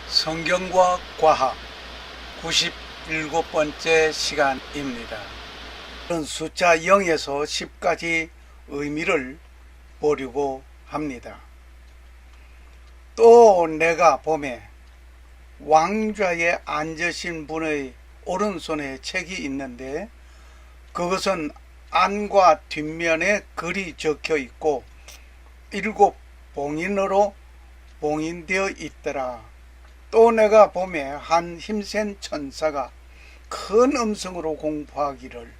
성경과 과학 97번째 시간입니다. 숫자 0에서 10까지 의미를 보려고 합니다. 또 내가 보매 왕좌에 앉으신 분의 오른손에 책이 있는데 그것은 안과 뒷면에 글이 적혀 있고 7 봉인으로 봉인되어 있더라. 또 내가 보매 한 힘센 천사가 큰 음성으로 공포하기를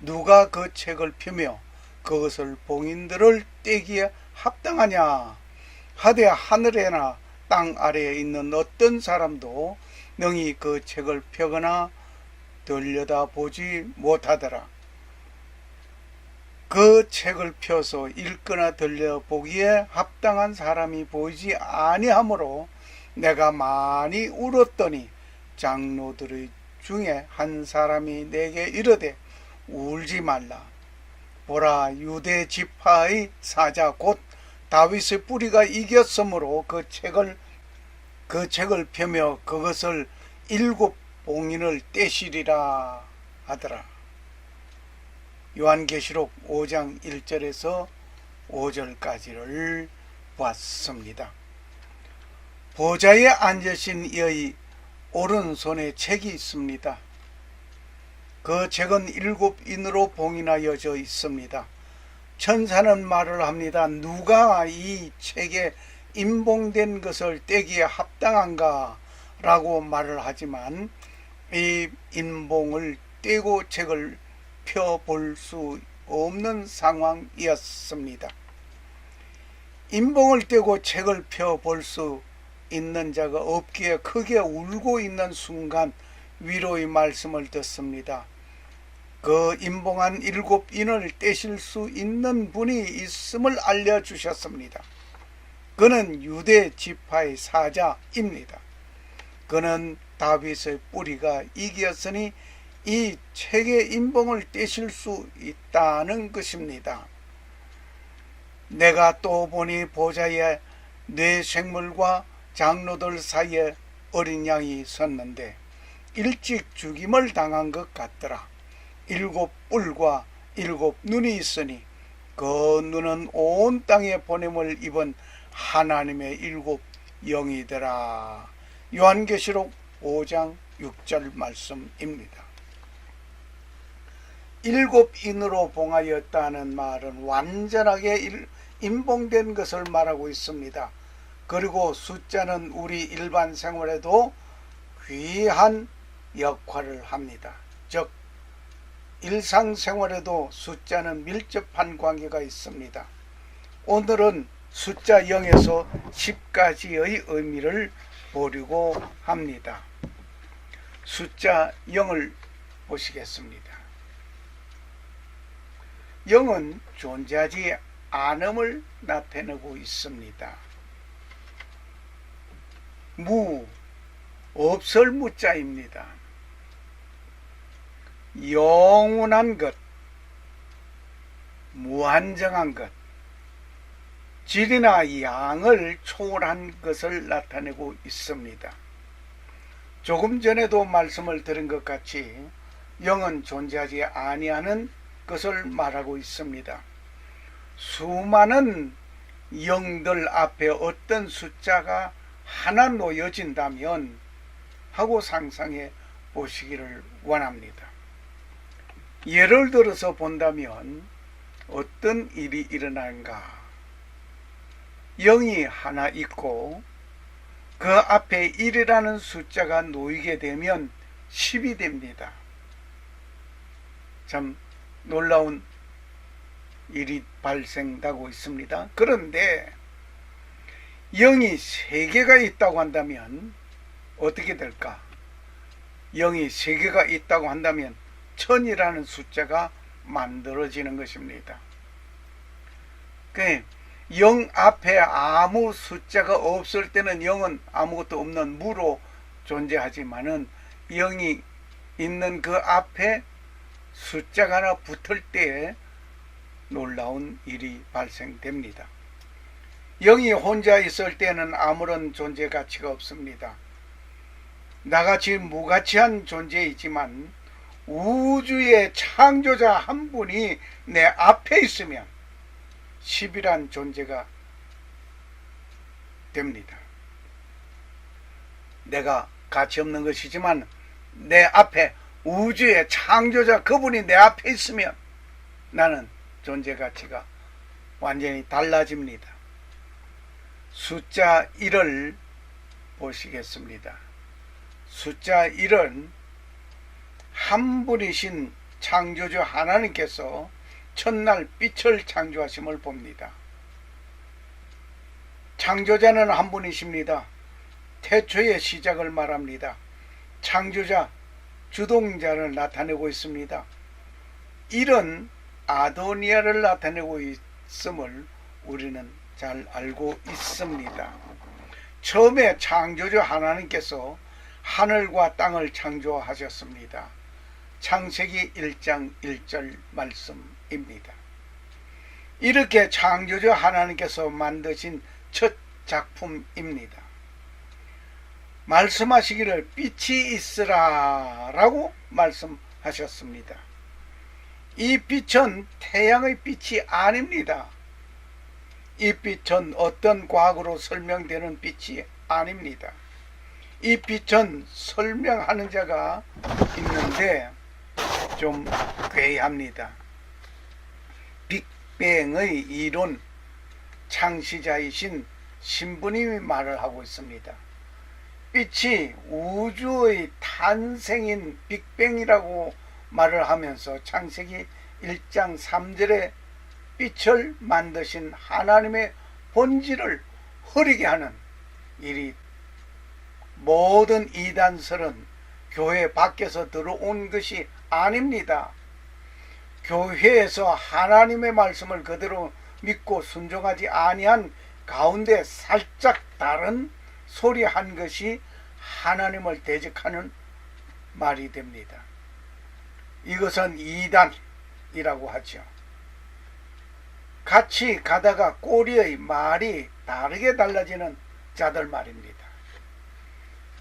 누가 그 책을 펴며 그것을 봉인들을 떼기에 합당하냐 하되 하늘에나 땅 아래에 있는 어떤 사람도 능히 그 책을 펴거나 들여다보지 못하더라. 그 책을 펴서 읽거나 들여보기에 합당한 사람이 보이지 아니하므로 내가 많이 울었더니 장로들 중에 한 사람이 내게 이르되 울지 말라. 보라, 유대 지파의 사자 곧 다윗의 뿌리가 이겼으므로 그 책을 펴며 그것을 7 봉인을 떼시리라 하더라. 요한계시록 5장 1절에서 5절까지를 보았습니다. 보좌에 앉으신 이의 오른손에 책이 있습니다. 그 책은 7인으로 봉인하여져 있습니다. 천사는 말을 합니다. 누가 이 책에 인봉된 것을 떼기에 합당한가? 라고 말을 하지만 이 인봉을 떼고 책을 펴볼 수 없는 상황이었습니다. 인봉을 떼고 책을 펴볼 수 있는 자가 없기에 크게 울고 있는 순간 위로의 말씀을 듣습니다. 그 인봉한 7인을 떼실 수 있는 분이 있음을 알려주셨습니다. 그는 유대 지파의 사자입니다. 그는 다윗의 뿌리가 이겼으니 이 책의 인봉을 떼실 수 있다는 것입니다. 내가 또 보니 보좌에 네 생물과 장로들 사이에 어린 양이 섰는데 일찍 죽임을 당한 것 같더라. 7 뿔과 7 눈이 있으니 그 눈은 온 땅에 보냄을 입은 하나님의 7 영이더라. 요한계시록 5장 6절 말씀입니다. 7인으로 봉하였다는 말은 완전하게 인봉된 것을 말하고 있습니다. 그리고 숫자는 우리 일반 생활에도 귀한 역할을 합니다. 즉 일상생활에도 숫자는 밀접한 관계가 있습니다. 오늘은 숫자 0에서 10까지의 의미를 보려고 합니다. 숫자 0을 보시겠습니다. 0은 존재하지 않음을 나타내고 있습니다. 없을 무자입니다. 영원한 것, 무한정한 것, 질이나 양을 초월한 것을 나타내고 있습니다. 조금 전에도 말씀을 드린 것 같이 영은 존재하지 아니하는 것을 말하고 있습니다. 수많은 영들 앞에 어떤 숫자가 하나 놓여진다면 하고 상상해 보시기를 원합니다. 예를 들어서 본다면 어떤 일이 일어나는가? 0이 하나 있고 그 앞에 1이라는 숫자가 놓이게 되면 10이 됩니다. 참 놀라운 일이 발생하고 있습니다. 그런데 0이 3개가 있다고 한다면 어떻게 될까? 0이 3개가 있다고 한다면 1000이라는 숫자가 만들어지는 것입니다. 0 앞에 아무 숫자가 없을 때는 0은 아무것도 없는 무로 존재하지만은 0이 있는 그 앞에 숫자가 하나 붙을 때에 놀라운 일이 발생됩니다. 0이 혼자 있을 때는 아무런 존재 가치가 없습니다. 나같이 무가치한 존재이지만 우주의 창조자 한 분이 내 앞에 있으면 10이란 존재가 됩니다. 내가 가치 없는 것이지만 내 앞에 우주의 창조자 그분이 내 앞에 있으면 나는 존재 가치가 완전히 달라집니다. 숫자 1을 보시겠습니다. 숫자 1은 한 분이신 창조주 하나님께서 첫날 빛을 창조하심을 봅니다. 창조자는 한 분이십니다. 태초의 시작을 말합니다. 창조자, 주동자를 나타내고 있습니다. 1은 아도니아를 나타내고 있음을 우리는 잘 알고 있습니다. 처음에 창조주 하나님께서 하늘과 땅을 창조하셨습니다. 창세기 1장 1절 말씀입니다. 이렇게 창조주 하나님께서 만드신 첫 작품입니다. 말씀하시기를 빛이 있으라 라고 말씀하셨습니다. 이 빛은 태양의 빛이 아닙니다. 이 빛은 어떤 과학으로 설명되는 빛이 아닙니다. 이 빛은 설명하는 자가 있는데 좀 괴이합니다. 빅뱅의 이론 창시자이신 신부님이 말을 하고 있습니다. 빛이 우주의 탄생인 빅뱅이라고 말을 하면서 창세기 1장 3절에 빛을 만드신 하나님의 본질을 흐리게 하는 일이 모든 이단설은 교회 밖에서 들어온 것이 아닙니다. 교회에서 하나님의 말씀을 그대로 믿고 순종하지 아니한 가운데 살짝 다른 소리 한 것이 하나님을 대적하는 말이 됩니다. 이것은 이단이라고 하죠. 같이 가다가 꼬리의 말이 다르게 달라지는 자들 말입니다.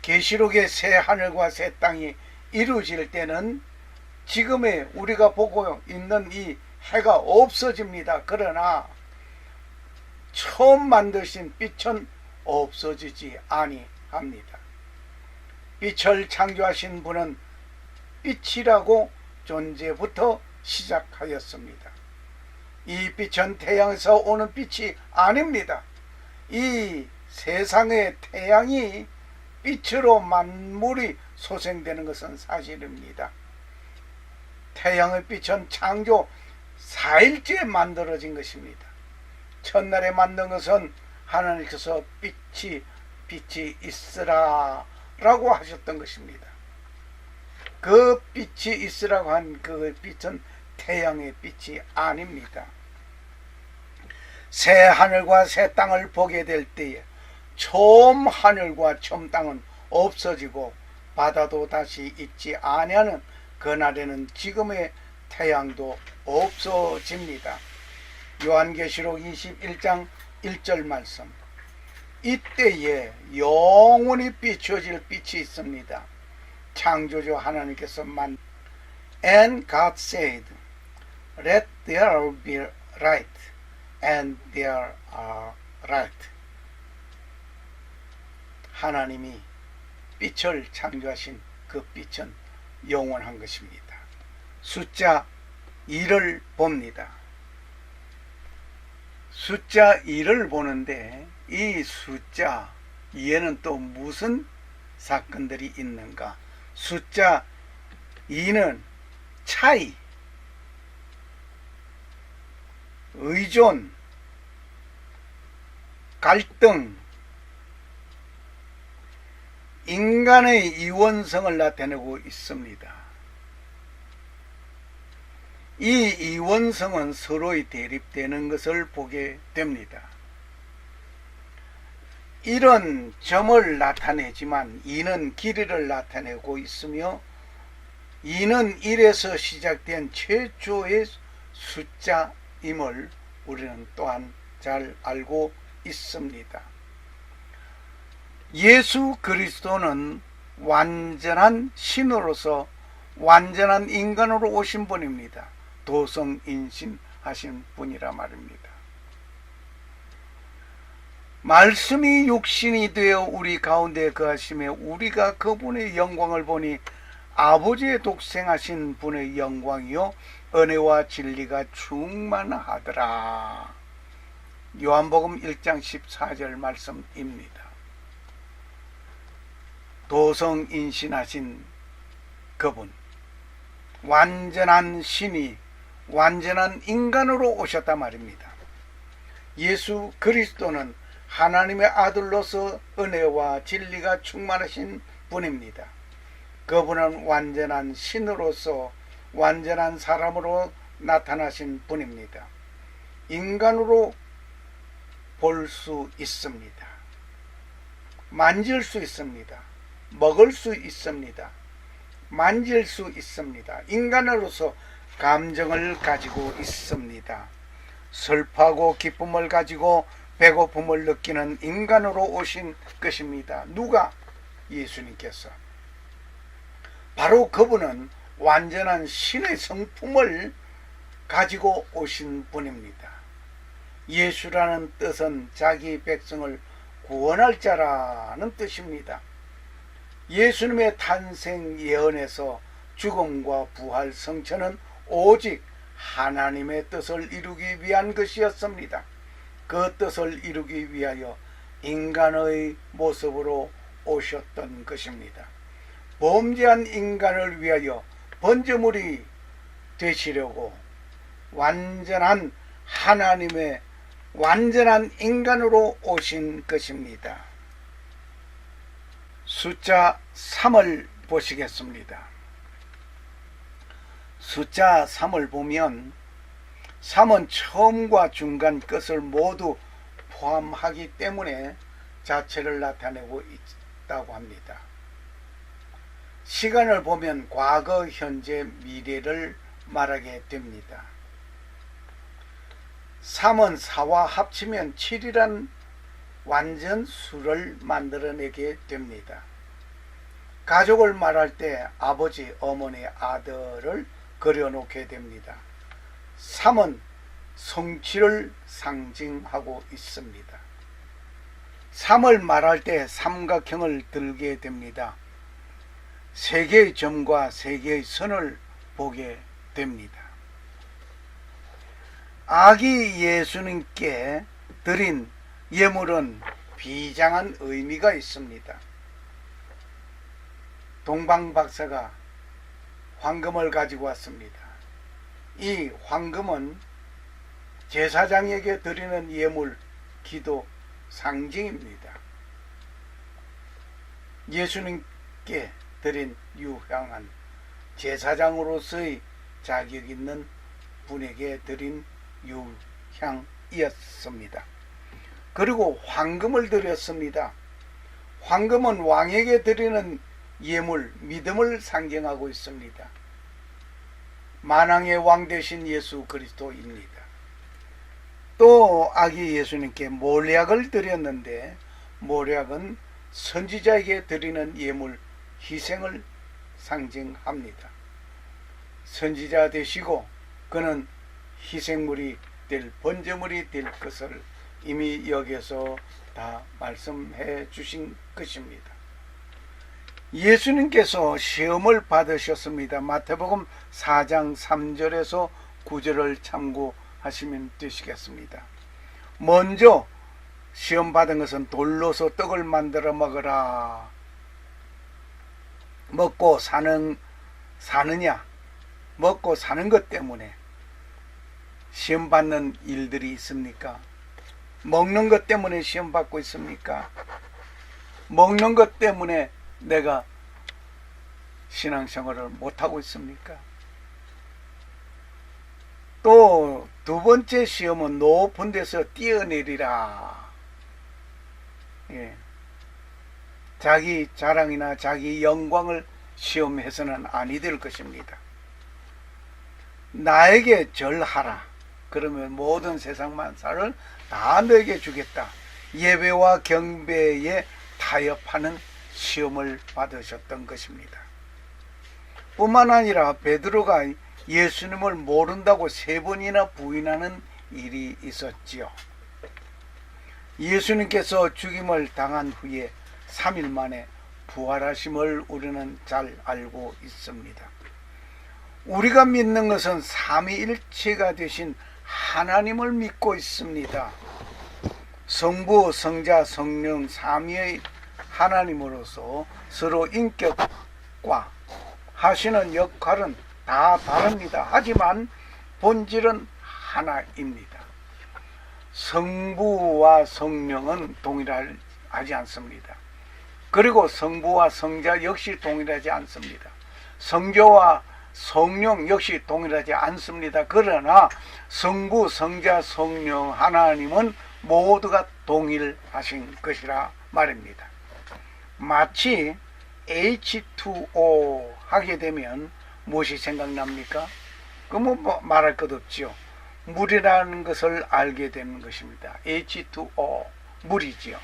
계시록의 새 하늘과 새 땅이 이루어질 때는 지금의 우리가 보고 있는 이 해가 없어집니다. 그러나 처음 만드신 빛은 없어지지 아니합니다. 빛을 창조하신 분은 빛이라고 존재부터 시작하였습니다. 이 빛은 태양에서 오는 빛이 아닙니다. 이 세상의 태양이 빛으로 만물이 소생되는 것은 사실입니다. 태양의 빛은 창조 4일째에 만들어진 것입니다. 첫날에 만든 것은 하나님께서 빛이 있으라 라고 하셨던 것입니다. 그 빛이 있으라고 한 그 빛은 태양의 빛이 아닙니다. 새 하늘과 새 땅을 보게 될 때에 처음 하늘과 처음 땅은 없어지고 바다도 다시 있지 아니하는 그날에는 지금의 태양도 없어집니다. 요한계시록 21장 1절 말씀. 이때에 영원히 비춰질 빛이 있습니다. 창조주 하나님께서 And God said, Let there be light, and there are light. 하나님이 빛을 창조하신 그 빛은 영원한 것입니다. 숫자 2를 봅니다. 숫자 2를 보는데 이 숫자 2에는 또 무슨 사건들이 있는가? 숫자 2는 차이, 의존, 갈등, 인간의 이원성을 나타내고 있습니다. 이 이원성은 서로의 대립되는 것을 보게 됩니다. 1은 점을 나타내지만 2는 길이를 나타내고 있으며 2는 1에서 시작된 최초의 숫자임을 우리는 또한 잘 알고 있습니다. 예수 그리스도는 완전한 신으로서 완전한 인간으로 오신 분입니다. 도성인신하신 분이라 말입니다. 말씀이 육신이 되어 우리 가운데 거하심에 우리가 그분의 영광을 보니 아버지의 독생하신 분의 영광이요 은혜와 진리가 충만하더라. 요한복음 1장 14절 말씀입니다. 도성인신하신 그분, 완전한 신이 완전한 인간으로 오셨단 말입니다. 예수 그리스도는 하나님의 아들로서 은혜와 진리가 충만하신 분입니다. 그분은 완전한 신으로서 완전한 사람으로 나타나신 분입니다. 인간으로 볼 수 있습니다. 만질 수 있습니다. 먹을 수 있습니다. 만질 수 있습니다. 인간으로서 감정을 가지고 있습니다. 슬퍼하고 기쁨을 가지고 배고픔을 느끼는 인간으로 오신 것입니다. 누가? 예수님께서. 바로 그분은 완전한 신의 성품을 가지고 오신 분입니다. 예수라는 뜻은 자기 백성을 구원할 자라는 뜻입니다. 예수님의 탄생 예언에서 죽음과 부활 성천은 오직 하나님의 뜻을 이루기 위한 것이었습니다. 그 뜻을 이루기 위하여 인간의 모습으로 오셨던 것입니다. 범죄한 인간을 위하여 번제물이 되시려고 완전한 하나님의 완전한 인간으로 오신 것입니다. 숫자 3을 보시겠습니다. 숫자 3을 보면 3은 처음과 중간 끝을 모두 포함하기 때문에 자체를 나타내고 있다고 합니다. 시간을 보면 과거, 현재, 미래를 말하게 됩니다. 3은 4와 합치면 7이란 완전 수를 만들어내게 됩니다. 가족을 말할 때 아버지, 어머니, 아들을 그려놓게 됩니다. 3은 성취를 상징하고 있습니다. 3을 말할 때 삼각형을 들게 됩니다. 3개의 점과 3개의 선을 보게 됩니다. 아기 예수님께 드린 예물은 비장한 의미가 있습니다. 동방 박사가 황금을 가지고 왔습니다. 이 황금은 제사장에게 드리는 예물, 기도 상징입니다. 예수님께 드린 유향은 제사장으로서의 자격 있는 분에게 드린 유향이었습니다. 그리고 황금을 드렸습니다. 황금은 왕에게 드리는 예물, 믿음을 상징하고 있습니다. 만왕의 왕 되신 예수 그리스도입니다. 또 아기 예수님께 몰약을 드렸는데 몰약은 선지자에게 드리는 예물, 희생을 상징합니다. 선지자 되시고 그는 희생물이 될, 번제물이 될 것을 이미 여기서 다 말씀해 주신 것입니다. 예수님께서 시험을 받으셨습니다. 마태복음 4장 3절에서 9절을 참고하시면 되시겠습니다. 먼저 시험 받은 것은 돌로서 떡을 만들어 먹으라. 먹고 사느냐? 먹고 사는 것 때문에 시험 받는 일들이 있습니까? 먹는 것 때문에 시험 받고 있습니까? 먹는 것 때문에 내가 신앙생활을 못하고 있습니까? 또 두 번째 시험은 높은 데서 뛰어내리라. 예. 자기 자랑이나 자기 영광을 시험해서는 아니 될 것입니다. 나에게 절하라. 그러면 모든 세상 만사를 다 너에게 주겠다. 예배와 경배에 타협하는 시험을 받으셨던 것입니다. 뿐만 아니라 베드로가 예수님을 모른다고 3번이나 부인하는 일이 있었지요. 예수님께서 죽임을 당한 후에 3일 만에 부활하심을 우리는 잘 알고 있습니다. 우리가 믿는 것은 삼위일체가 되신 하나님을 믿고 있습니다. 성부, 성자, 성령 삼위의 하나님으로서 서로 인격과 하시는 역할은 다 다릅니다. 하지만 본질은 하나입니다. 성부와 성령은 동일하지 않습니다. 그리고 성부와 성자 역시 동일하지 않습니다. 성교와 성령 역시 동일하지 않습니다. 그러나 성부, 성자, 성령 하나님은 모두가 동일하신 것이라 말입니다. 마치 H2O 하게 되면 무엇이 생각납니까? 그 뭐 말할 것 없죠. 물이라는 것을 알게 되는 것입니다. H2O, 물이지요.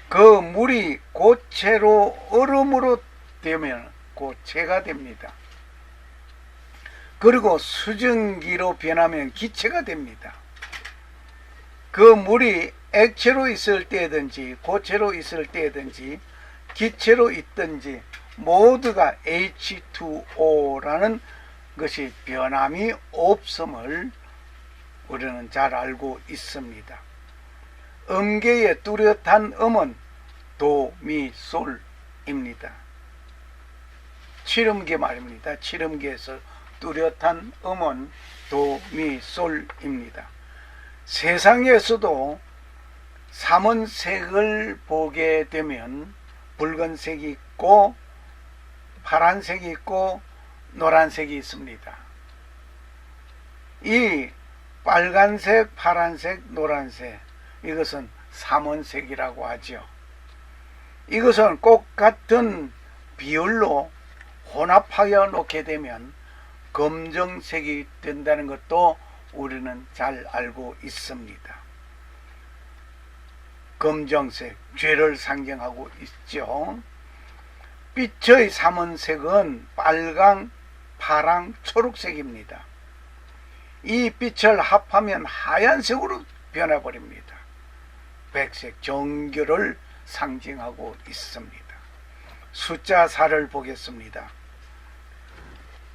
그 물이 고체로 얼음으로 되면 고체가 됩니다. 그리고 수증기로 변하면 기체가 됩니다. 그 물이 액체로 있을 때든지 고체로 있을 때든지 기체로 있든지 모두가 H2O라는 것이 변함이 없음을 우리는 잘 알고 있습니다. 음계의 뚜렷한 음은 도, 미, 솔입니다. 칠음계 말입니다. 칠음계에서 뚜렷한 음은 도, 미, 솔입니다. 세상에서도 삼원색을 보게 되면 붉은색이 있고 파란색이 있고 노란색이 있습니다. 이 빨간색, 파란색, 노란색, 이것은 삼원색이라고 하죠. 이것은 꼭 같은 비율로 혼합하여 놓게 되면 검정색이 된다는 것도 우리는 잘 알고 있습니다. 검정색, 죄를 상징하고 있죠. 빛의 삼원색은 빨강, 파랑, 초록색입니다. 이 빛을 합하면 하얀색으로 변해버립니다. 백색, 정결을 상징하고 있습니다. 숫자 4를 보겠습니다.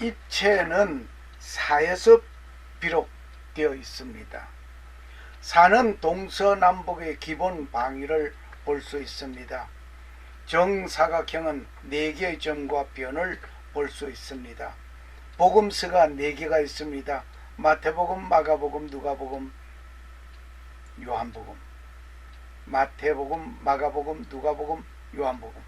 입체는 4에서 비롯되어 있습니다. 4는 동서남북의 기본 방위를 볼 수 있습니다. 정사각형은 4개의 점과 변을 볼 수 있습니다. 복음서가 4개가 있습니다. 마태복음, 마가복음, 누가복음, 요한복음. 마태복음, 마가복음, 누가복음, 요한복음.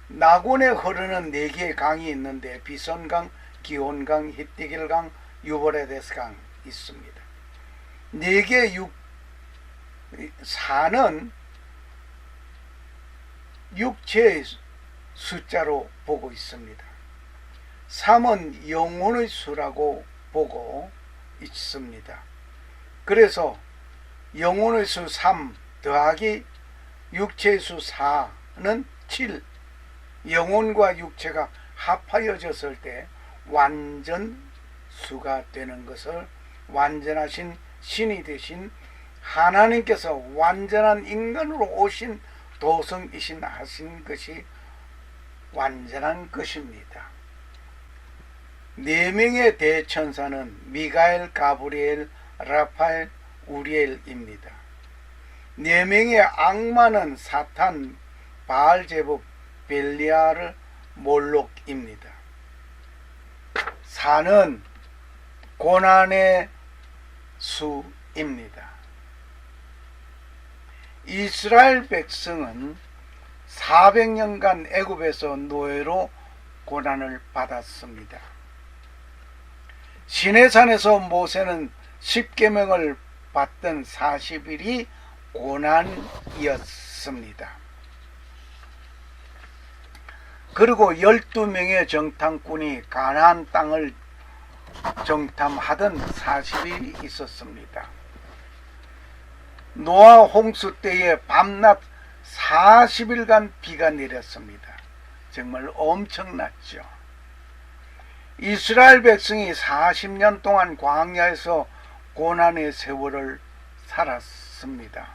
낙원에 흐르는 4개의 강이 있는데 비손강, 기온강, 히띠길강, 유브라데스강 있습니다. 4개 4는 육체의 숫자로 보고 있습니다. 3은 영혼의 수라고 보고 있습니다. 그래서 영혼의 수 3 더하기 육체의 수 4는 7. 영혼과 육체가 합하여졌을 때 완전 수가 되는 것을 완전하신 신이 되신 하나님께서 완전한 인간으로 오신 도성이신 하신 것이 완전한 것입니다. 4명의 대천사는 미가엘, 가브리엘, 라파엘, 우리엘입니다. 4명의 악마는 사탄, 바알제북, 벨리아르, 몰록입니다. 4는 고난의 수입니다. 이스라엘 백성은 400년간 애굽에서 노예로 고난을 받았습니다. 시내산에서 모세는 10계명을 받던 40일이 고난이었습니다. 그리고 12명의 정탐꾼이 가나안 땅을 정탐하던 40일이 있었습니다. 노아 홍수 때에 밤낮 40일간 비가 내렸습니다. 정말 엄청났죠. 이스라엘 백성이 40년 동안 광야에서 고난의 세월을 살았습니다.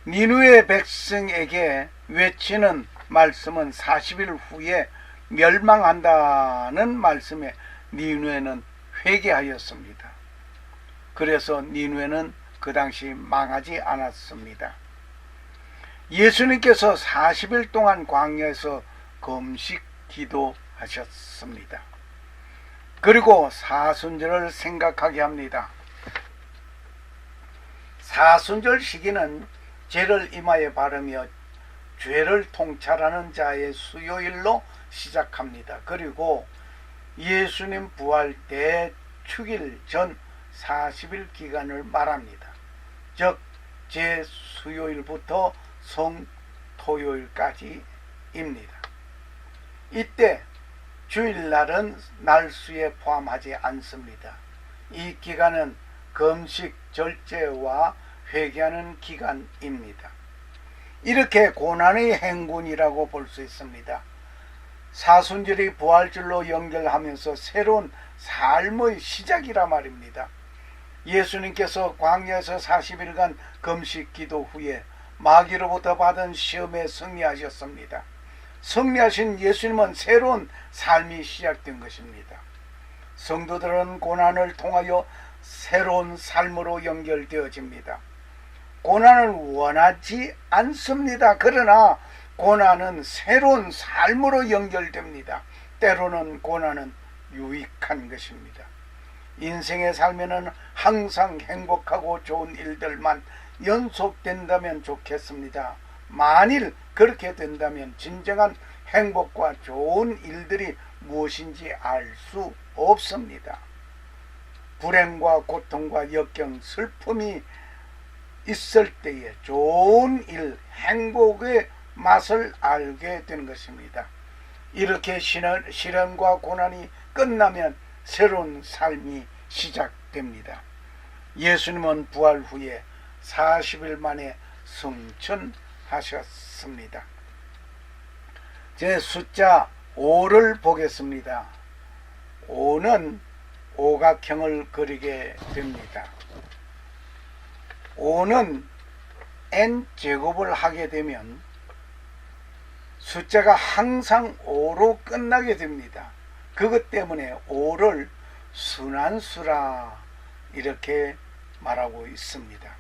니느웨 백성에게 외치는 말씀은 40일 후에 멸망한다는 말씀에 니느웨는 회개하였습니다. 그래서 니느웨는 그 당시 망하지 않았습니다. 예수님께서 40일 동안 광야에서 금식 기도하셨습니다. 그리고 사순절을 생각하게 합니다. 사순절 시기는 죄를 이마에 바르며 죄를 통찰하는 자의 수요일로 시작합니다. 그리고 예수님 부활 대축일 전 40일 기간을 말합니다. 즉 제수요일부터 성토요일까지입니다. 이때 주일날은 날수에 포함하지 않습니다. 이 기간은 금식, 절제와 회개하는 기간입니다. 이렇게 고난의 행군이라고 볼 수 있습니다. 사순절이 부활절로 연결하면서 새로운 삶의 시작이라 말입니다. 예수님께서 광야에서 40일간 금식 기도 후에 마귀로부터 받은 시험에 승리하셨습니다. 승리하신 예수님은 새로운 삶이 시작된 것입니다. 성도들은 고난을 통하여 새로운 삶으로 연결되어집니다. 고난을 원하지 않습니다. 그러나 고난은 새로운 삶으로 연결됩니다. 때로는 고난은 유익한 것입니다. 인생의 삶에는 항상 행복하고 좋은 일들만 연속된다면 좋겠습니다. 만일 그렇게 된다면 진정한 행복과 좋은 일들이 무엇인지 알 수 없습니다. 불행과 고통과 역경, 슬픔이 있을 때에 좋은 일, 행복의 맛을 알게 되는 것입니다. 이렇게 시련과 고난이 끝나면 새로운 삶이 시작됩니다. 예수님은 부활 후에 40일 만에 승천하셨습니다. 제 숫자 5를 보겠습니다. 5는 오각형을 그리게 됩니다. 5는 n제곱을 하게 되면 숫자가 항상 5로 끝나게 됩니다. 그것 때문에 5를 순환수라 이렇게 말하고 있습니다.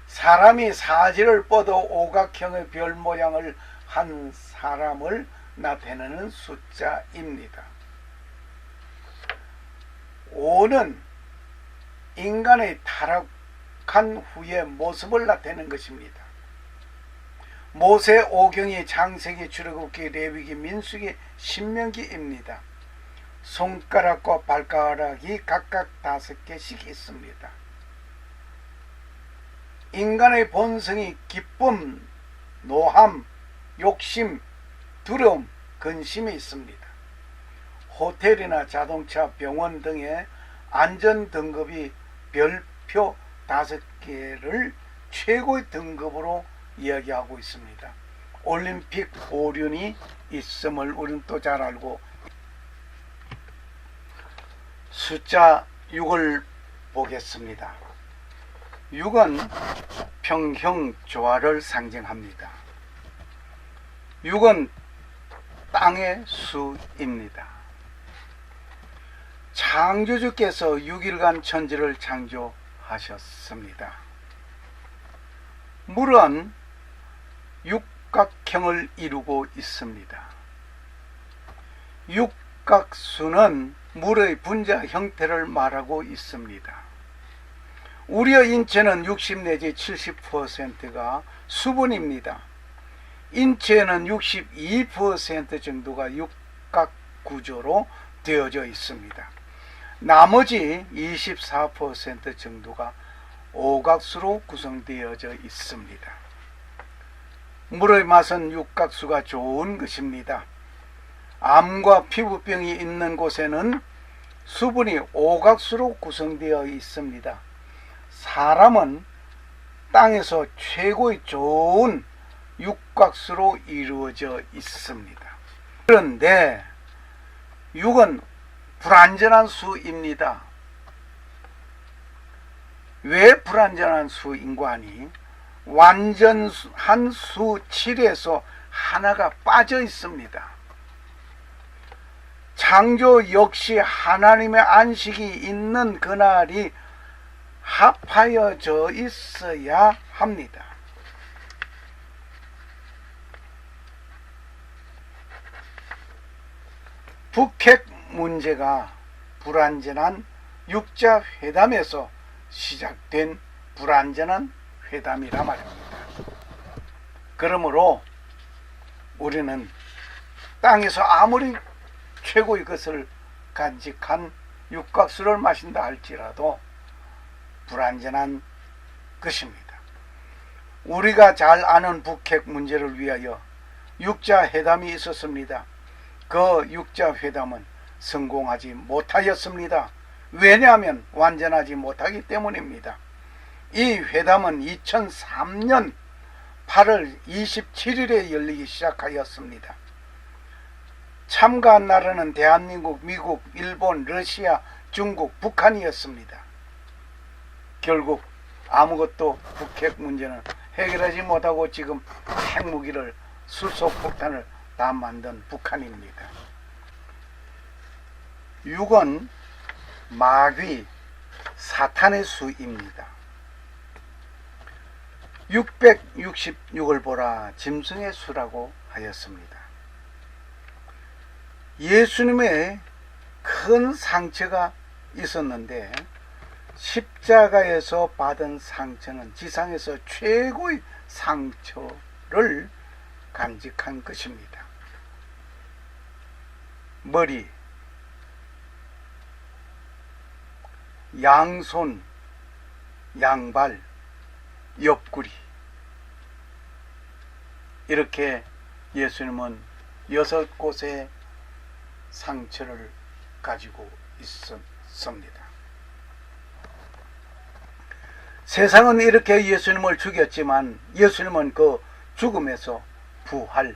사람이 사지를 뻗어 오각형의 별 모양을 한 사람을 나타내는 숫자입니다. 5는 인간의 타락한 후에 모습을 나타내는 것입니다. 모세, 오경이, 창세기, 출애굽기, 레위기, 민수기, 신명기입니다. 손가락과 발가락이 각각 5개씩 있습니다. 인간의 본성이 기쁨, 노함, 욕심, 두려움, 근심이 있습니다. 호텔이나 자동차, 병원 등의 안전등급이 별표 5개를 최고의 등급으로 이야기하고 있습니다. 올림픽 오륜이 있음을 우리는 또 잘 알고, 숫자 6을 보겠습니다. 6은 평형조화를 상징합니다. 6은 땅의 수입니다. 창조주께서 6일간 천지를 창조하셨습니다. 물은 육각형을 이루고 있습니다. 육각수는 물의 분자 형태를 말하고 있습니다. 우리의 인체는 60 내지 70%가 수분입니다. 인체에는 62% 정도가 육각 구조로 되어져 있습니다. 나머지 24% 정도가 오각수로 구성되어져 있습니다. 물의 맛은 육각수가 좋은 것입니다. 암과 피부병이 있는 곳에는 수분이 오각수로 구성되어 있습니다. 사람은 땅에서 최고의 좋은 육각수로 이루어져 있습니다. 그런데 육은 불완전한 수입니다. 왜 불완전한 수인고 하니 완전한 수 7에서 하나가 빠져 있습니다. 창조 역시 하나님의 안식이 있는 그날이 합하여져 있어야 합니다. 북핵 문제가 불완전한 육자 회담에서 시작된 불완전한 회담이라 말입니다. 그러므로 우리는 땅에서 아무리 최고의 것을 간직한 육각수를 마신다 할지라도 불완전한 것입니다. 우리가 잘 아는 북핵 문제를 위하여 육자 회담이 있었습니다. 그 육자 회담은 성공하지 못하였습니다. 왜냐하면 완전하지 못하기 때문입니다. 이 회담은 2003년 8월 27일에 열리기 시작하였습니다. 참가한 나라는 대한민국, 미국, 일본, 러시아, 중국, 북한이었습니다. 결국 아무것도 북핵 문제는 해결하지 못하고 지금 핵무기를 수소폭탄을 다 만든 북한입니다. 6은 마귀, 사탄의 수입니다. 666을 보라 짐승의 수라고 하였습니다. 예수님의 큰 상처가 있었는데 십자가에서 받은 상처는 지상에서 최고의 상처를 간직한 것입니다. 머리, 양손, 양발, 옆구리, 이렇게 예수님은 6곳의 상처를 가지고 있었습니다. 세상은 이렇게 예수님을 죽였지만 예수님은 그 죽음에서 부활하셨습니다.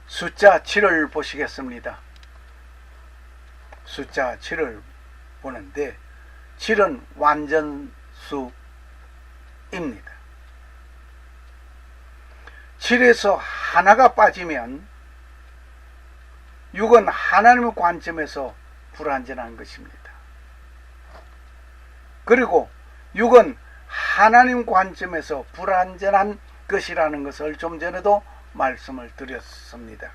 숫자 7을 보시겠습니다. 숫자 7을 보는데 7은 완전수입니다. 7에서 하나가 빠지면 6은 하나님의 관점에서 불완전한 것입니다. 그리고 6은 하나님 관점에서 불완전한 것이라는 것을 좀 전에도 말씀을 드렸습니다.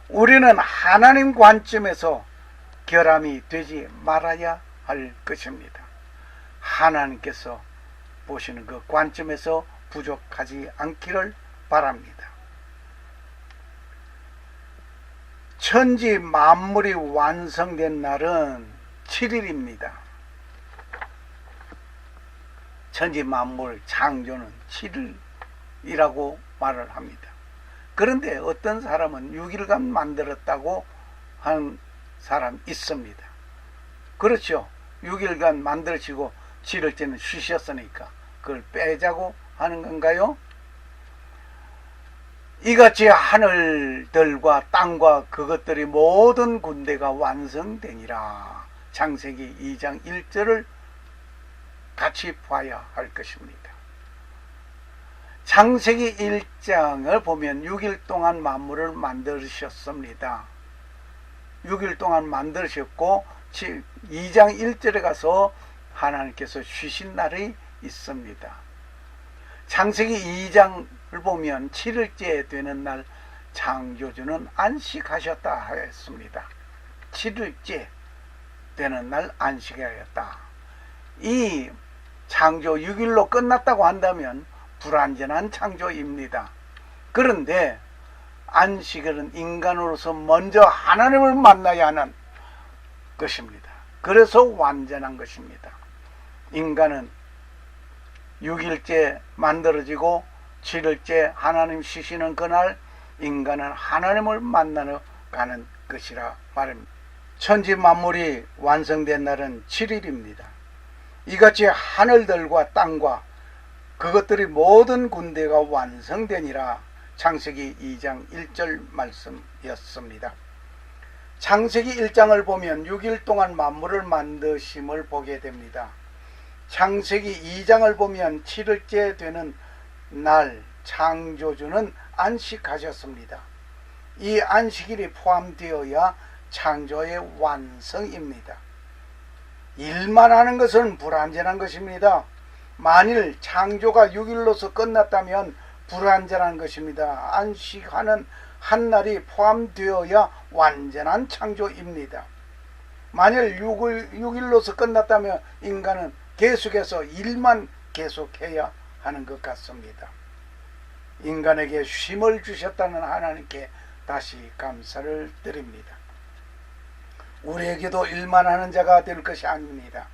우리는 하나님 관점에서 결함이 되지 말아야 할 것입니다. 하나님께서 보시는 그 관점에서 부족하지 않기를 바랍니다. 천지 만물이 완성된 날은 7일입니다. 천지 만물 창조는 7일이라고 말을 합니다. 그런데 어떤 사람은 6일간 만들었다고 하는 사람 있습니다. 그렇죠. 6일간 만들어지고 7일째는 쉬셨으니까 그걸 빼자고 하는 건가요? 이같이 하늘들과 땅과 그것들이 모든 군대가 완성되니라. 창세기 2장 1절을 같이 봐야 할 것입니다. 창세기 1장을 보면 6일 동안 만물을 만드셨습니다. 6일 동안 만드셨고 2장 1절에 가서 하나님께서 쉬신 날이 있습니다. 창세기 2장을 보면 7일째 되는 날 창조주는 안식하셨다 하였습니다. 7일째 되는 날 안식하였다. 이 창조 6일로 끝났다고 한다면 불완전한 창조입니다. 그런데 안식일은 인간으로서 먼저 하나님을 만나야 하는 것입니다. 그래서 완전한 것입니다. 인간은 6일째 만들어지고 7일째 하나님 쉬시는 그날 인간은 하나님을 만나러 가는 것이라 말입니다. 천지 만물이 완성된 날은 7일입니다. 이같이 하늘들과 땅과 그것들이 모든 군대가 완성되니라. 창세기 2장 1절 말씀이었습니다. 창세기 1장을 보면 6일 동안 만물을 만드심을 보게 됩니다. 창세기 2장을 보면 7일째 되는 날 창조주는 안식하셨습니다. 이 안식일이 포함되어야 창조의 완성입니다. 일만 하는 것은 불완전한 것입니다. 만일 창조가 6일로서 끝났다면 불완전한 것입니다. 안식하는 한 날이 포함되어야 완전한 창조입니다. 만일 6일로서 끝났다면 인간은 계속해서 일만 계속해야 하는 것 같습니다. 인간에게 쉼을 주셨다는 하나님께 다시 감사를 드립니다. 우리에게도 일만 하는 자가 될 것이 아닙니다.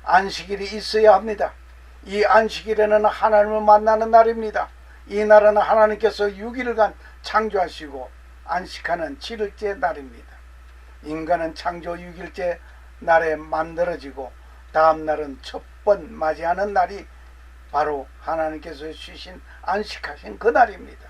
안식일이 있어야 합니다. 이 안식일에는 하나님을 만나는 날입니다. 이 날은 하나님께서 6일간 창조하시고 안식하는 7일째 날입니다. 인간은 창조 6일째 날에 만들어지고 다음 날은 첫 번 맞이하는 날이 바로 하나님께서 주신 안식하신 그 날입니다.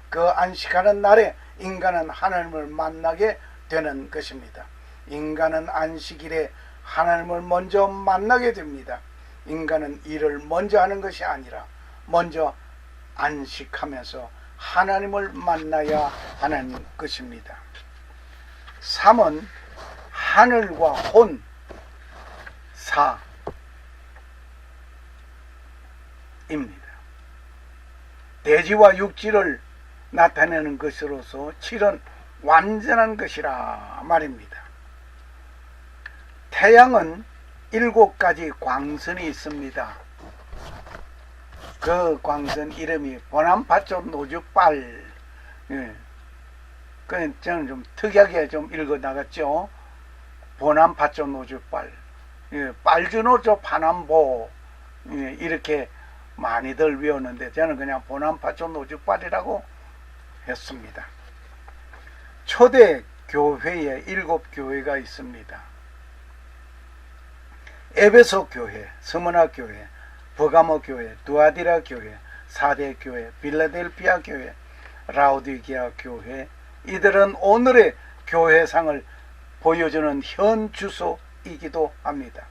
그 안식하는 날에 인간은 하나님을 만나게 되는 것입니다. 인간은 안식일에 하나님을 먼저 만나게 됩니다. 인간은 일을 먼저 하는 것이 아니라 먼저 안식하면서 하나님을 만나야 하는 것입니다. 3은 하늘과 혼, 사 입니다. 대지와 육지를 나타내는 것으로서 7은 완전한 것이라 말입니다. 태양은 7가지 광선이 있습니다. 그 광선 이름이 보남파쪽 노주빨. 저는 좀 특이하게 좀 읽어 나갔죠. 보남파쪽 노주빨. 빨주노조 파남보. 이렇게 많이들 외웠는데 저는 그냥 보남파쪽 노주빨이라고 했습니다. 초대 교회에 7교회가 있습니다. 에베소 교회, 스무나 교회, 버가모 교회, 두아디라 교회, 사대 교회, 빌라델피아 교회, 라오디게아 교회. 이들은 오늘의 교회상을 보여주는 현 주소이기도 합니다.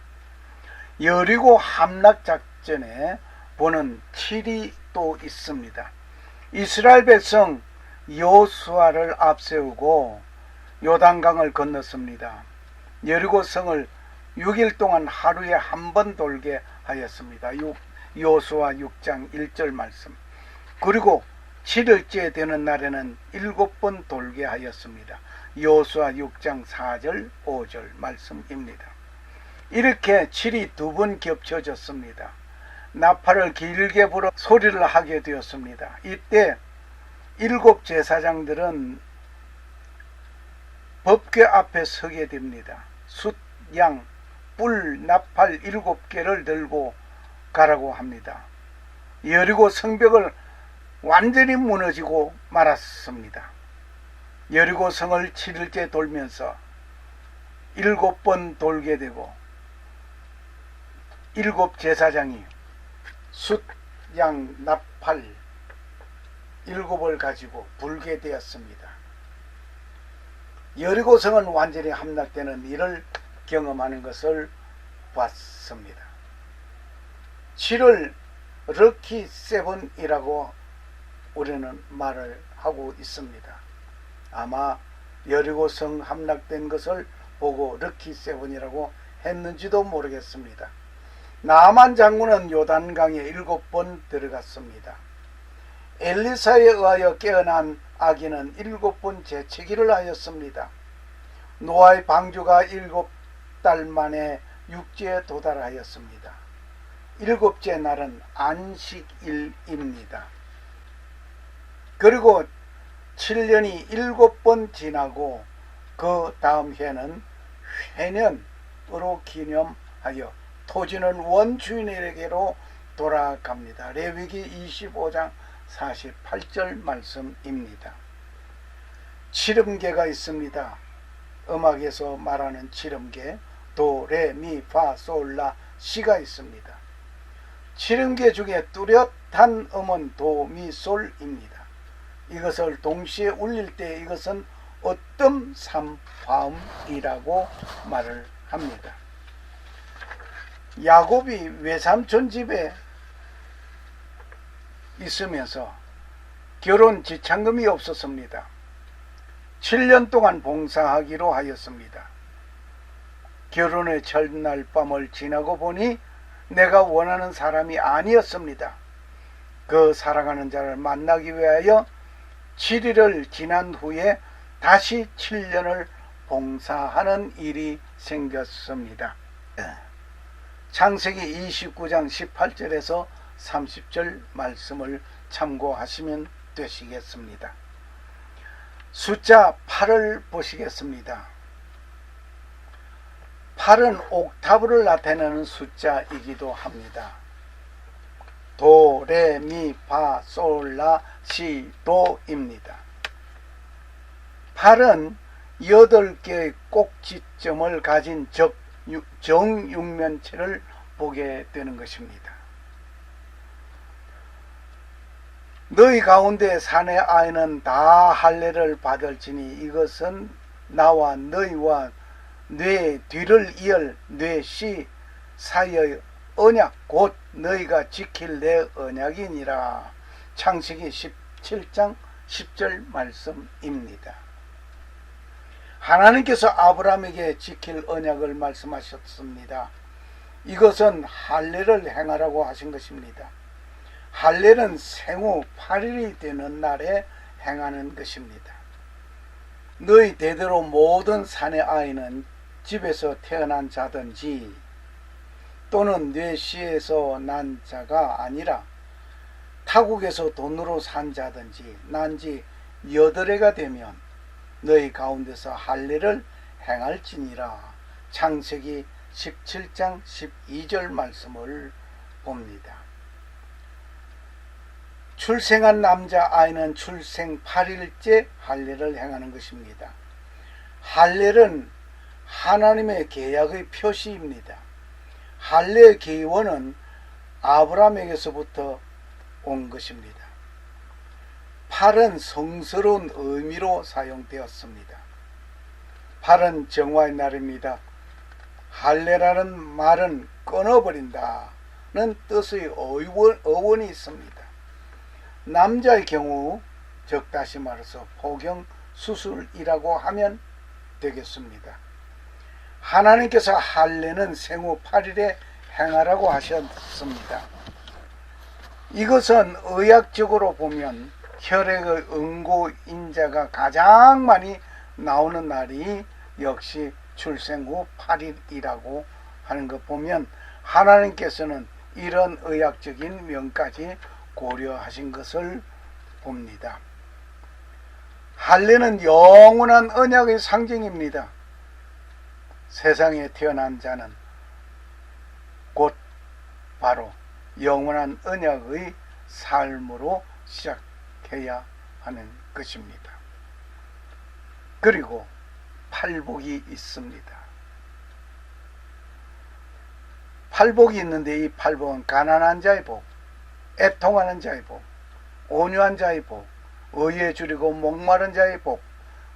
여리고 함락작전에 보는 7이 또 있습니다. 이스라엘 백성 여호수아를 앞세우고 요단강을 건넜습니다. 여리고 성을 6일 동안 하루에 한 번 돌게 하였습니다. 여호수아 6장 1절 말씀. 그리고 7일째 되는 날에는 7번 돌게 하였습니다. 여호수아 6장 4절 5절 말씀입니다. 이렇게 7이 2번 겹쳐졌습니다. 나팔을 길게 불어 소리를 하게 되었습니다. 이때 7 제사장들은 법궤 앞에 서게 됩니다. 숫, 양, 뿔, 나팔 7개를 들고 가라고 합니다. 여리고 성벽을 완전히 무너지고 말았습니다. 여리고 성을 7일째 돌면서 7번 돌게 되고 7 제사장이 숫, 양, 나팔 7을 가지고 불게 되었습니다. 여리고 성은 완전히 함락되는 일을 경험하는 것을 봤습니다. 7을 럭키 세븐이라고 우리는 말을 하고 있습니다. 아마 여리고 성 함락된 것을 보고 럭키 세븐이라고 했는지도 모르겠습니다. 나만 장군은 요단강에 7번 들어갔습니다. 엘리사에 의하여 깨어난 아기는 7번 재채기를 하였습니다. 노아의 방주가 7달 만에 육지에 도달하였습니다. 7째 날은 안식일입니다. 그리고 7년이 7번 지나고 그 다음 해는 회년으로 기념하여 토지는 원주인에게로 돌아갑니다. 레위기 25장 48절 말씀입니다. 칠음계가 있습니다. 음악에서 말하는 칠음계 도, 레, 미, 파, 솔, 라, 시가 있습니다. 70개 중에 뚜렷한 음은 도미솔입니다. 이것을 동시에 울릴 때 이것은 어떤 삼화음이라고 말을 합니다. 야곱이 외삼촌 집에 있으면서 결혼 지참금이 없었습니다. 7년 동안 봉사하기로 하였습니다. 결혼의 첫날 밤을 지나고 보니 내가 원하는 사람이 아니었습니다. 그 사랑하는 자를 만나기 위하여 7일을 지난 후에 다시 7년을 봉사하는 일이 생겼습니다. 창세기 29장 18절에서 30절 말씀을 참고하시면 되시겠습니다. 숫자 8을 보시겠습니다. 8은 옥타브를 나타내는 숫자이기도 합니다. 도, 레, 미, 파, 솔, 라, 시, 도입니다. 8은 8개의 꼭지점을 가진 정육면체를 보게 되는 것입니다. 너희 가운데 사내 아이는 다 할례를 받을지니 이것은 나와 너희와 뇌 뒤를 이을 뇌시 사이의 언약 곧 너희가 지킬 내 언약이니라. 창세기 17장 10절 말씀입니다. 하나님께서 아브라함에게 지킬 언약을 말씀하셨습니다. 이것은 할례를 행하라고 하신 것입니다. 할례는 생후 8일이 되는 날에 행하는 것입니다. 너희 대대로 모든 사내 아이는 집에서 태어난 자든지 또는 뇌시에서 난 자가 아니라 타국에서 돈으로 산 자든지 난지 8해가 되면 너희 가운데서 할례를 행할지니라. 창세기 17장 12절 말씀을 봅니다. 출생한 남자아이는 출생 8일째 할례를 행하는 것입니다. 할례는 하나님의 계약의 표시입니다. 할례의 기원은 아브라함에게서부터 온 것입니다. 8은 성스러운 의미로 사용되었습니다. 8은 정화의 날입니다. 할례라는 말은 끊어버린다는 뜻의 어원이 있습니다. 남자의 경우 즉 다시 말해서 포경 수술이라고 하면 되겠습니다. 하나님께서 할례는 생후 8일에 행하라고 하셨습니다. 이것은 의학적으로 보면 혈액의 응고인자가 가장 많이 나오는 날이 역시 출생 후 8일이라고 하는 것 보면 하나님께서는 이런 의학적인 면까지 고려하신 것을 봅니다. 할례는 영원한 언약의 상징입니다. 세상에 태어난 자는 곧 바로 영원한 언약의 삶으로 시작해야 하는 것입니다. 그리고 팔복이 있습니다. 팔복이 있는데 이 팔복은 가난한 자의 복, 애통하는 자의 복, 온유한 자의 복, 의에 줄이고 목마른 자의 복,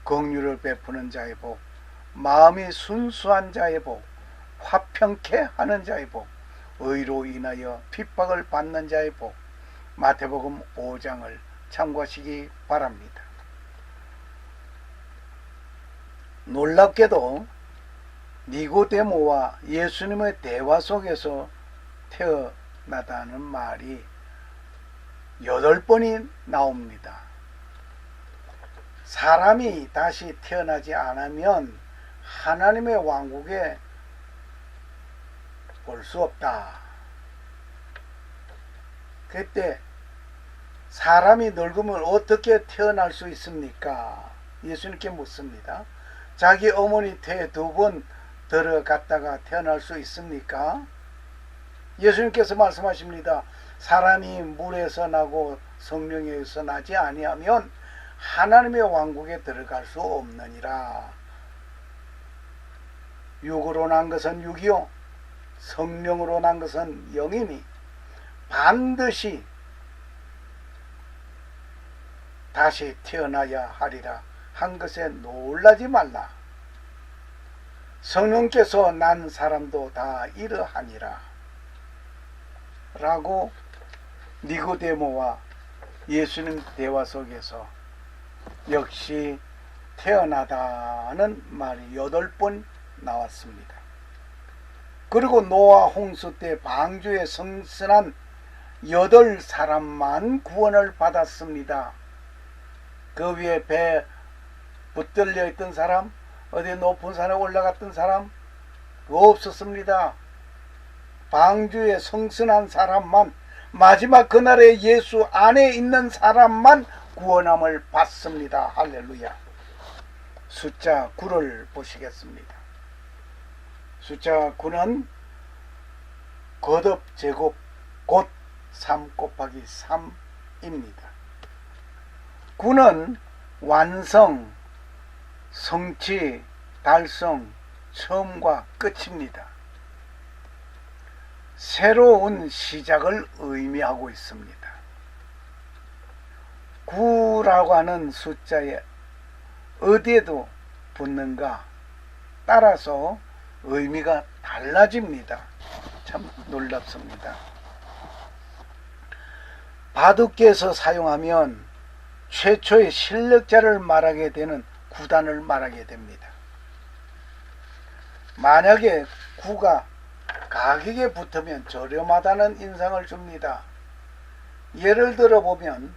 긍휼을 베푸는 자의 복, 마음이 순수한 자의 복, 화평케 하는 자의 복, 의로 인하여 핍박을 받는 자의 복. 마태복음 5장을 참고하시기 바랍니다. 놀랍게도 니고데모와 예수님의 대화 속에서 태어나다는 말이 8번이 나옵니다. 사람이 다시 태어나지 않으면 하나님의 왕국에 볼 수 없다. 그때 사람이 늙으면 어떻게 태어날 수 있습니까? 예수님께 묻습니다. 자기 어머니 태에 2번 들어갔다가 태어날 수 있습니까? 예수님께서 말씀하십니다. 사람이 물에서 나고 성령에서 나지 아니하면 하나님의 왕국에 들어갈 수 없느니라. 육으로 난 것은 육이요 성령으로 난 것은 영이니 반드시 다시 태어나야 하리라 한 것에 놀라지 말라. 성령께서 난 사람도 다 이러하니라 라고 니고데모와 예수님 대화 속에서 역시 태어나다는 말이 8번 나왔습니다. 그리고 노아 홍수 때 방주에 성선한 8사람만 구원을 받았습니다. 그 위에 배 붙들려 있던 사람, 어디 높은 산에 올라갔던 사람 없었습니다. 방주에 성선한 사람만, 마지막 그날에 예수 안에 있는 사람만 구원함을 받습니다. 할렐루야. 숫자 9를 보시겠습니다. 숫자 9는 거듭 제곱 곧 3 곱하기 3입니다. 9는 완성, 성취, 달성, 처음과 끝입니다. 새로운 시작을 의미하고 있습니다. 9라고 하는 숫자에 어디에도 붙는가 따라서 의미가 달라집니다. 참 놀랍습니다. 바둑계에서 사용하면 최초의 실력자를 말하게 되는 구단을 말하게 됩니다. 만약에 9가 가격에 붙으면 저렴하다는 인상을 줍니다. 예를 들어 보면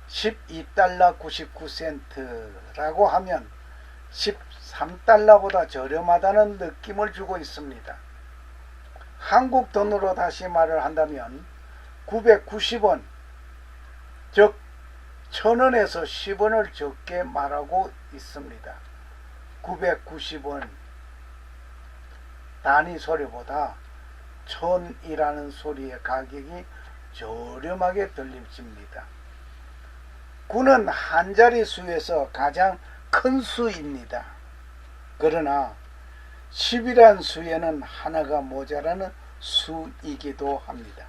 12달러 99센트라고 하면 13달러보다 저렴하다는 느낌을 주고 있습니다. 한국 돈으로 다시 말을 한다면 990원, 즉 1000원에서 10원을 적게 말하고 있습니다. 990원 단위 소리보다 1000이라는 소리의 가격이 저렴하게 들립니다. 9는 한자리 수에서 가장 큰 수입니다. 그러나 10이란 수에는 하나가 모자라는 수이기도 합니다.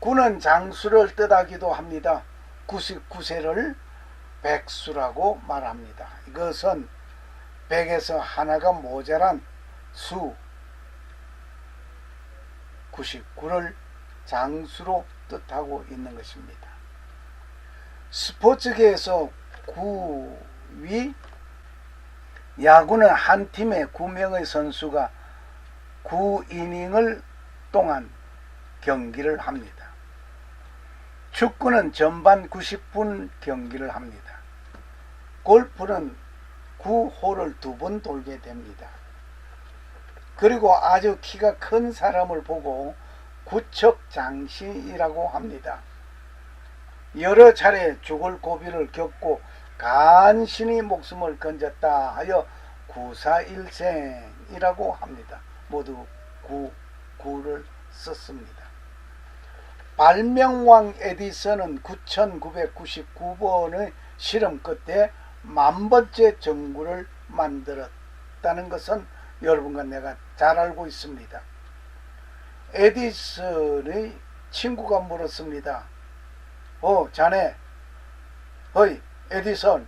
9는 장수를 뜻하기도 합니다. 99세를 백수라고 말합니다. 이것은 100에서 하나가 모자란 수 99를 장수로 뜻하고 있는 것입니다. 스포츠계에서 9위, 야구는 한 팀에 9명의 선수가 9이닝을 동안 경기를 합니다. 축구는 전반 90분 경기를 합니다. 골프는 9홀을 2번 돌게 됩니다. 그리고 아주 키가 큰 사람을 보고 구척장신이라고 합니다. 여러 차례 죽을 고비를 겪고 간신히 목숨을 건졌다 하여 구사일생이라고 합니다. 모두 9를 썼습니다. 발명왕 에디슨은 9999번의 실험 끝에 10,000번째 전구를 만들었다는 것은 여러분과 내가 잘 알고 있습니다. 에디슨의 친구가 물었습니다. 자네, 에디슨,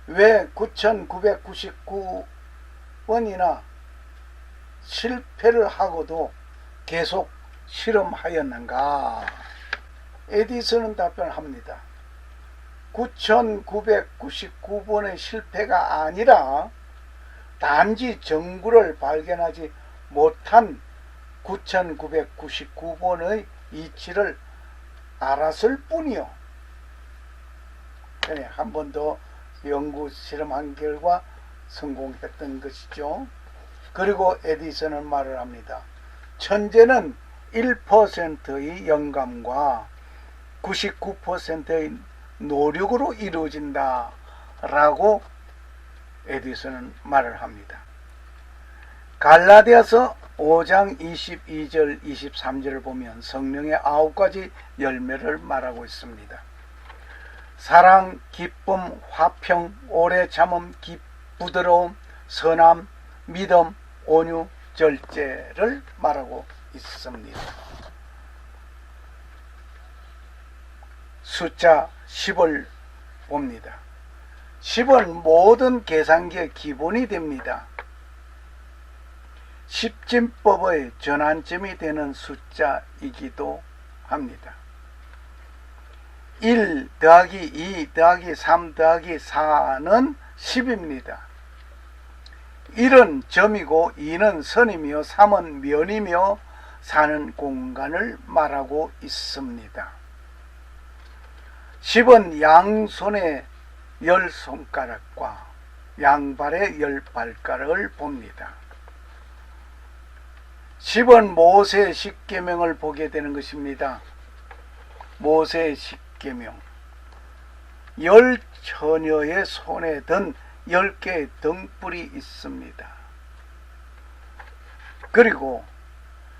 왜 9999번이나 실패를 하고도 계속 실험하였는가? 에디슨은 답변합니다. 9999번의 실패가 아니라 단지 전구를 발견하지 못한 9999번의 이치를 알았을 뿐이요. 한 번 더 연구 실험한 결과 성공했던 것이죠. 그리고 에디슨은 말을 합니다. 천재는 1%의 영감과 99%의 노력으로 이루어진다 라고 에디슨은 말을 합니다. 갈라디아서 5장 22절 23절을 보면 성령의 9가지 열매를 말하고 있습니다. 사랑, 기쁨, 화평, 오래 참음, 부드러움, 선함, 믿음, 온유, 절제를 말하고 있습니다. 숫자 10을 봅니다. 10은 모든 계산기의 기본이 됩니다. 십진법의 전환점이 되는 숫자이기도 합니다. 1 더하기 2 더하기 3 더하기 4는 10입니다. 1은 점이고 2는 선이며 3은 면이며 4는 공간을 말하고 있습니다. 10은 양손의 10손가락과 양발의 10발가락을 봅니다. 10은 모세의 십계명을 보게 되는 것입니다. 모세의 십계명. 10처녀의 손에 든 10개의 등불이 있습니다. 그리고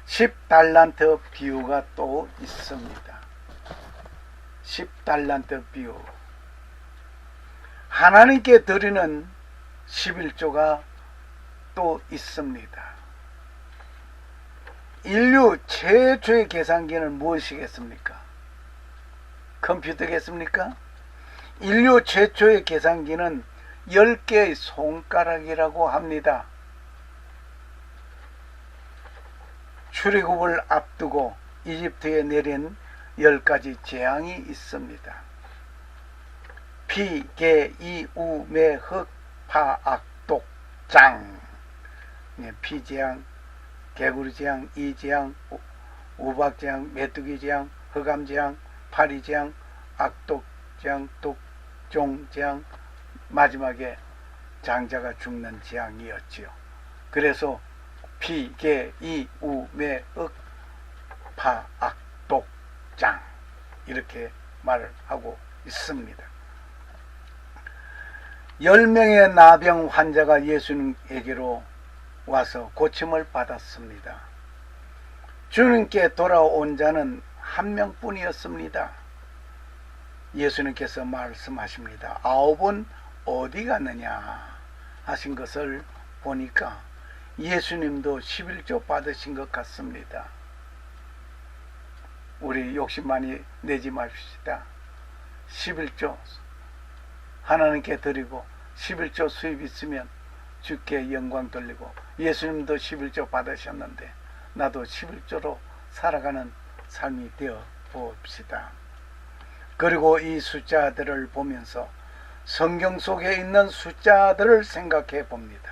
10달란트 비유가 또 있습니다. 10달란트 비유. 하나님께 드리는 11조가 또 있습니다. 인류 최초의 계산기는 무엇이겠습니까? 컴퓨터겠습니까? 인류 최초의 계산기는 10개의 손가락이라고 합니다. 출애굽을 앞두고 이집트에 내린 10가지 재앙이 있습니다. 피, 개, 이, 우, 매, 흑, 파, 악, 독, 장. 피재앙, 개구리재앙, 이재앙, 우박재앙, 메뚜기재앙, 흑암재앙, 파리재앙, 악독재앙, 독종재앙, 마지막에 장자가 죽는 재앙이었지요. 그래서 피, 개, 이, 우, 매, 흑, 파, 악, 독, 장 이렇게 말을 하고 있습니다. 10명의 나병 환자가 예수님에게로 와서 고침을 받았습니다. 주님께 돌아온 자는 한 명뿐이었습니다. 예수님께서 말씀하십니다. 9은 어디 갔느냐 하신 것을 보니까 예수님도 11조 받으신 것 같습니다. 우리 욕심 많이 내지 맙시다. 11조 하나님께 드리고 11조 수입 있으면 주께 영광 돌리고, 예수님도 11조 받으셨는데 나도 11조로 살아가는 삶이 되어 봅시다. 그리고 이 숫자들을 보면서 성경 속에 있는 숫자들을 생각해 봅니다.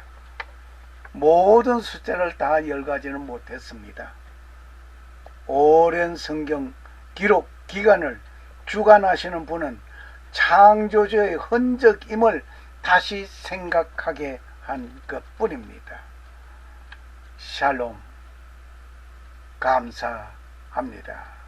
모든 숫자를 다 10가지는 못했습니다. 오랜 성경 기록 기간을 주관하시는 분은 창조주의 흔적임을 다시 생각하게 한 것뿐입니다. 샬롬. 감사합니다.